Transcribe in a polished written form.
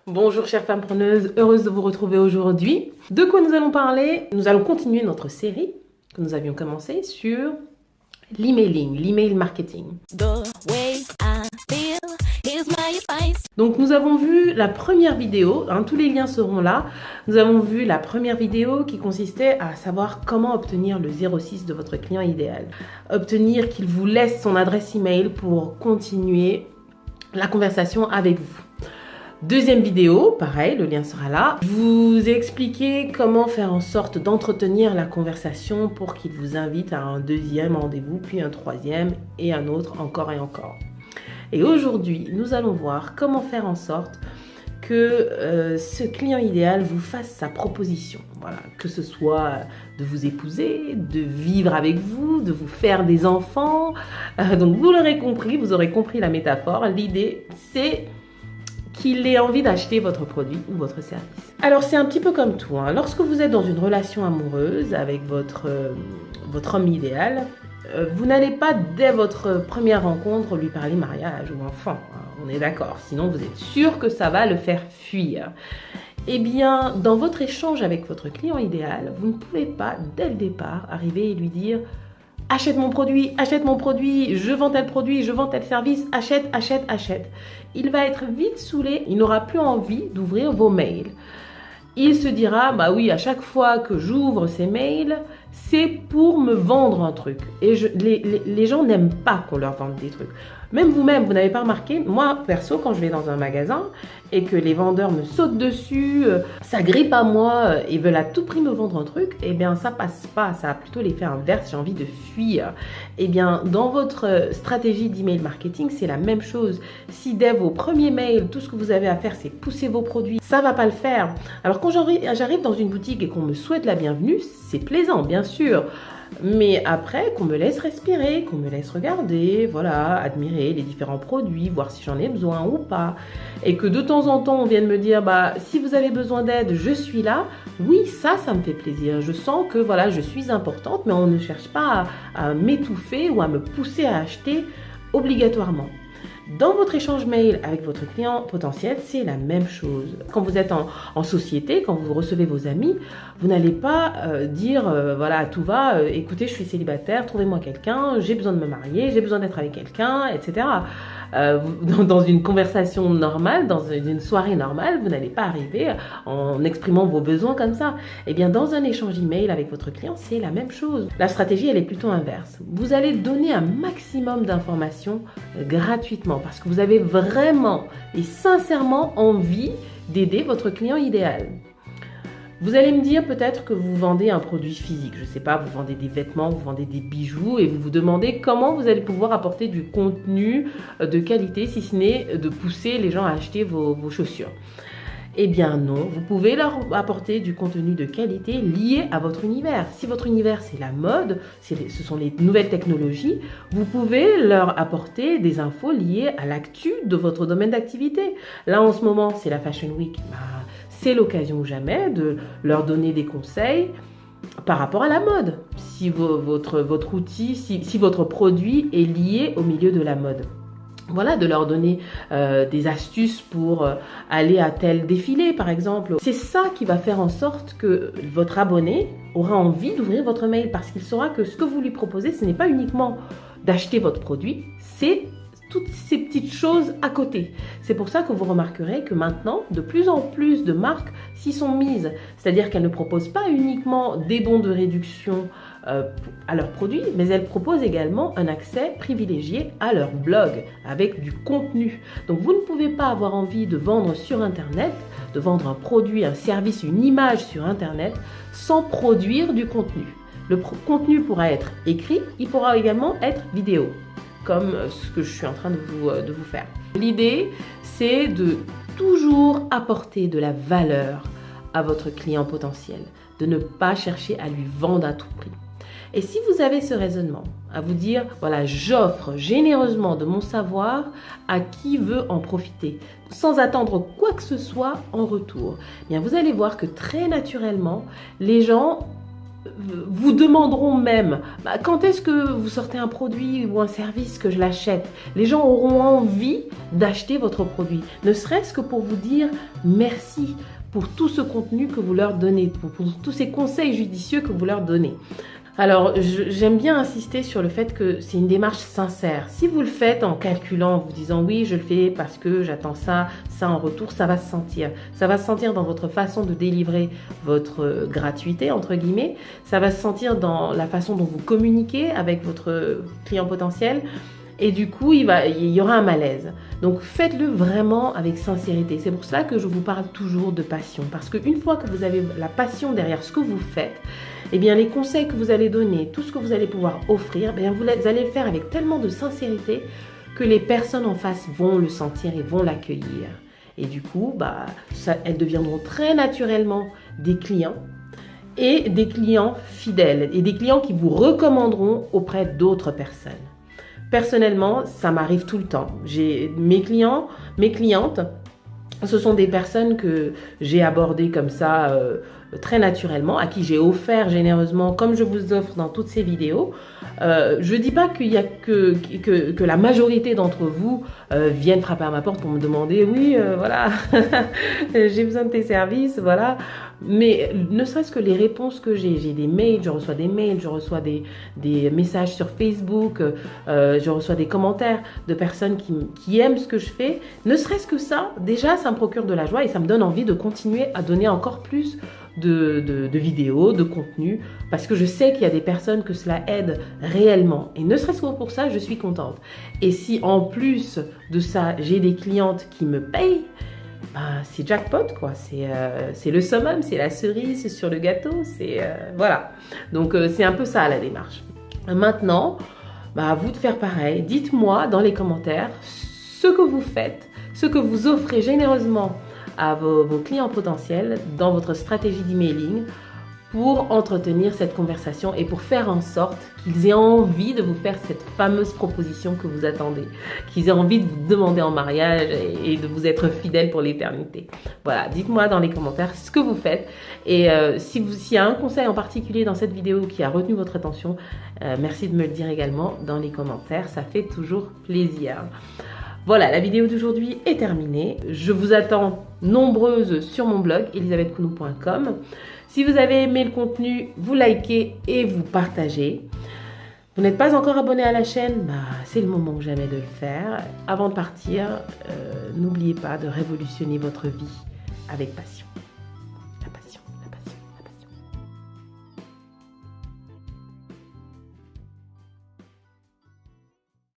Bonjour chères femmes preneuses, heureuse de vous retrouver aujourd'hui. De quoi nous allons parler? Nous allons continuer notre série que nous avions commencé sur l'emailing, l'email marketing. Donc nous avons vu la première vidéo, tous les liens seront là. Nous avons vu la première vidéo qui consistait à savoir comment obtenir le 06 de votre client idéal. Obtenir qu'il vous laisse son adresse email pour continuer la conversation avec vous. Deuxième vidéo, pareil, le lien sera là. Je vous ai expliqué comment faire en sorte d'entretenir la conversation pour qu'il vous invite à un deuxième rendez-vous, puis un troisième et un autre encore et encore. Et aujourd'hui, nous allons voir comment faire en sorte que ce client idéal vous fasse sa proposition. Voilà, que ce soit de vous épouser, de vivre avec vous, de vous faire des enfants. Donc vous l'aurez compris, vous aurez compris la métaphore. L'idée, c'est qu'il ait envie d'acheter votre produit ou votre service. Alors c'est un petit peu comme tout. Lorsque vous êtes dans une relation amoureuse avec votre homme idéal, vous n'allez pas dès votre première rencontre lui parler mariage ou enfant. On est d'accord. Sinon vous êtes sûr que ça va le faire fuir. Eh bien, dans votre échange avec votre client idéal, vous ne pouvez pas dès le départ arriver et lui dire « Achète mon produit, je vends tel produit, je vends tel service, achète, achète, achète. » Il va être vite saoulé, il n'aura plus envie d'ouvrir vos mails. Il se dira, bah oui, à chaque fois que j'ouvre ces mails, c'est pour me vendre un truc. Et les gens n'aiment pas qu'on leur vende des trucs. Même vous-même, vous n'avez pas remarqué, moi, perso, quand je vais dans un magasin et que les vendeurs me sautent dessus, s'agrippent à moi et veulent à tout prix me vendre un truc, eh bien, ça passe pas. Ça a plutôt l'effet inverse, j'ai envie de fuir. Eh bien, dans votre stratégie d'email marketing, c'est la même chose. Si dès vos premiers mails, tout ce que vous avez à faire, c'est pousser vos produits, ça va pas le faire. Alors, quand j'arrive dans une boutique et qu'on me souhaite la bienvenue, c'est plaisant, bien sûr. Mais après, qu'on me laisse respirer, qu'on me laisse regarder, voilà, admirer les différents produits, voir si j'en ai besoin ou pas. Et que de temps en temps, on vienne me dire, bah, si vous avez besoin d'aide, je suis là. Oui, ça me fait plaisir. Je sens que, voilà, je suis importante, mais on ne cherche pas à m'étouffer ou à me pousser à acheter obligatoirement. Dans votre échange mail avec votre client potentiel, c'est la même chose. Quand vous êtes en société, quand vous recevez vos amis, vous n'allez pas dire, voilà, à tout va, écoutez, je suis célibataire, trouvez-moi quelqu'un, j'ai besoin de me marier, j'ai besoin d'être avec quelqu'un, etc. Dans une conversation normale, dans une soirée normale, vous n'allez pas arriver en exprimant vos besoins comme ça. Eh bien, dans un échange email avec votre client, c'est la même chose. La stratégie, elle est plutôt inverse. Vous allez donner un maximum d'informations gratuitement parce que vous avez vraiment et sincèrement envie d'aider votre client idéal. Vous allez me dire peut-être que vous vendez un produit physique, je ne sais pas, vous vendez des vêtements, vous vendez des bijoux et vous vous demandez comment vous allez pouvoir apporter du contenu de qualité si ce n'est de pousser les gens à acheter vos chaussures. Eh bien non, vous pouvez leur apporter du contenu de qualité lié à votre univers. Si votre univers c'est la mode, ce sont les nouvelles technologies, vous pouvez leur apporter des infos liées à l'actu de votre domaine d'activité. Là en ce moment c'est la Fashion Week, c'est l'occasion ou jamais de leur donner des conseils par rapport à la mode. Si votre outil, si votre produit est lié au milieu de la mode. Voilà, de leur donner des astuces pour aller à tel défilé, par exemple. C'est ça qui va faire en sorte que votre abonné aura envie d'ouvrir votre mail parce qu'il saura que ce que vous lui proposez, ce n'est pas uniquement d'acheter votre produit, c'est toutes ces petites choses à côté. C'est pour ça que vous remarquerez que maintenant, de plus en plus de marques s'y sont mises. C'est-à-dire qu'elles ne proposent pas uniquement des bons de réduction à leurs produits, mais elles proposent également un accès privilégié à leur blog avec du contenu. Donc vous ne pouvez pas avoir envie de vendre sur Internet, de vendre un produit, un service, une image sur Internet sans produire du contenu. Le contenu pourra être écrit, il pourra également être vidéo, comme ce que je suis en train de vous faire. L'idée, c'est de toujours apporter de la valeur à votre client potentiel, de ne pas chercher à lui vendre à tout prix. Et si vous avez ce raisonnement, à vous dire, voilà, j'offre généreusement de mon savoir à qui veut en profiter, sans attendre quoi que ce soit en retour, eh bien vous allez voir que très naturellement, les gens vous demanderont même quand est-ce que vous sortez un produit ou un service que je l'achète. Les gens auront envie d'acheter votre produit, ne serait-ce que pour vous dire merci pour tout ce contenu que vous leur donnez, pour tous ces conseils judicieux que vous leur donnez. Alors, j'aime bien insister sur le fait que c'est une démarche sincère. Si vous le faites en calculant, en vous disant oui, je le fais parce que j'attends ça en retour, ça va se sentir. Ça va se sentir dans votre façon de délivrer votre gratuité, entre guillemets. Ça va se sentir dans la façon dont vous communiquez avec votre client potentiel. Et du coup, il y aura un malaise. Donc, faites-le vraiment avec sincérité. C'est pour cela que je vous parle toujours de passion. Parce qu'une fois que vous avez la passion derrière ce que vous faites, eh bien, les conseils que vous allez donner, tout ce que vous allez pouvoir offrir, eh bien, vous allez le faire avec tellement de sincérité que les personnes en face vont le sentir et vont l'accueillir. Et du coup, elles deviendront très naturellement des clients et des clients fidèles et des clients qui vous recommanderont auprès d'autres personnes. Personnellement, ça m'arrive tout le temps. J'ai mes clientes, ce sont des personnes que j'ai abordées comme ça très naturellement, à qui j'ai offert généreusement, comme je vous offre dans toutes ces vidéos. Je ne dis pas qu'il y a que la majorité d'entre vous viennent frapper à ma porte pour me demander « Oui, voilà, j'ai besoin de tes services, voilà. » Mais ne serait-ce que les réponses que j'ai des mails, je reçois des messages sur Facebook, je reçois des commentaires de personnes qui aiment ce que je fais. Ne serait-ce que ça, déjà, ça me procure de la joie et ça me donne envie de continuer à donner encore plus de vidéos, de contenu, parce que je sais qu'il y a des personnes que cela aide réellement. Et ne serait-ce que pour ça, je suis contente. Et si en plus de ça, j'ai des clientes qui me payent, c'est jackpot quoi, c'est le summum, c'est la cerise sur le gâteau, voilà. Donc c'est un peu ça la démarche. Maintenant, à vous de faire pareil. Dites-moi dans les commentaires ce que vous faites, ce que vous offrez généreusement à vos clients potentiels dans votre stratégie d'emailing pour entretenir cette conversation et pour faire en sorte qu'ils aient envie de vous faire cette fameuse proposition que vous attendez, qu'ils aient envie de vous demander en mariage et de vous être fidèles pour l'éternité. Voilà, dites-moi dans les commentaires ce que vous faites et s'il y a un conseil en particulier dans cette vidéo qui a retenu votre attention, merci de me le dire également dans les commentaires, ça fait toujours plaisir. Voilà, la vidéo d'aujourd'hui est terminée. Je vous attends nombreuses sur mon blog elisabethcounou.com. Si vous avez aimé le contenu, vous likez et vous partagez. Vous n'êtes pas encore abonné à la chaîne, c'est le moment ou jamais de le faire. Avant de partir, n'oubliez pas de révolutionner votre vie avec passion.